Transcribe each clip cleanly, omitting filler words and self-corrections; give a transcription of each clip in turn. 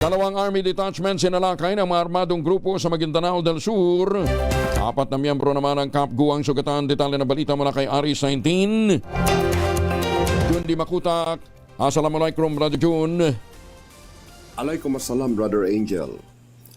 Dalawang Army Detachment sinalakay ng mga armadong grupo sa Maguindanao del Sur. 4 na miyembro naman ng CAPGU ang sugatan. Detalye na balita mula kay Aris 19. Jun Di Makutak. Assalamualaikum, Brother Jun. Alaikum assalam, Brother Angel.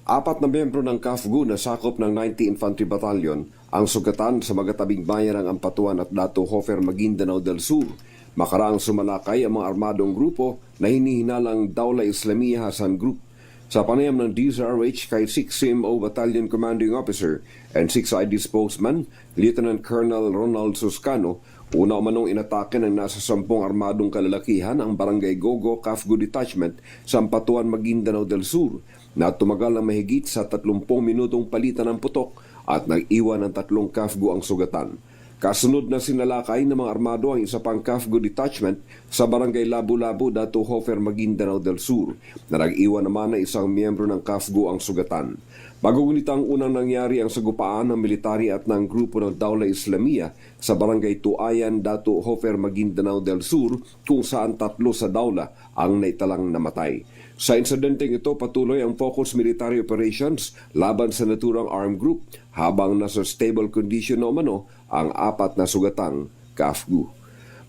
4 na miyembro ng CAFGU na sakop ng 90 Infantry Battalion ang sugatan sa magatabing bayan ng Ampatuan at Dato Hofer, Maguindanao del Sur. Makaraang sumalakay ang mga armadong grupo na hinihinalang Dawla Islamiyah Hasan Group. Sa panayam ng DZRH kay 6 CMO Battalion Commanding Officer and 6 ID Spokesman, Lieutenant Colonel Ronald Suscano, una umanong inatake ng nasa 10 armadong kalalakihan ang Barangay Gogo CAFGU Detachment sa Ampatuan, Maguindanao del Sur na tumagal ng mahigit sa 30 minutong palitan ng putok at nag-iwan ng 3 CAFGU ang sugatan. Kasunod na sinalakay ng mga armado ang isa pang CAFGU detachment sa Barangay Labu-Labu, Dato Hofer, Maguindanao del Sur na nag-iwan naman na isang miyembro ng CAFGU ang sugatan. Bago ngunit ang unang nangyari ang sagupaan ng military at ng grupo ng Dawla Islamiyah sa Barangay Tuayan, Dato Hofer, Maguindanao del Sur kung saan 3 sa Dawla ang naitalang namatay. Sa insidenteng ito, patuloy ang focus military operations laban sa naturang armed group habang nasa stable condition na umano ang 4 na sugatang CAFGU.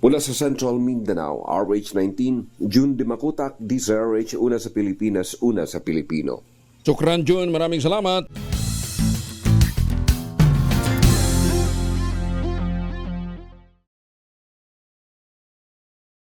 Mula sa Central Mindanao, RH19, Jun Di Makutak, DZRH, una sa Pilipinas, una sa Pilipino. Sukran Jun, maraming salamat.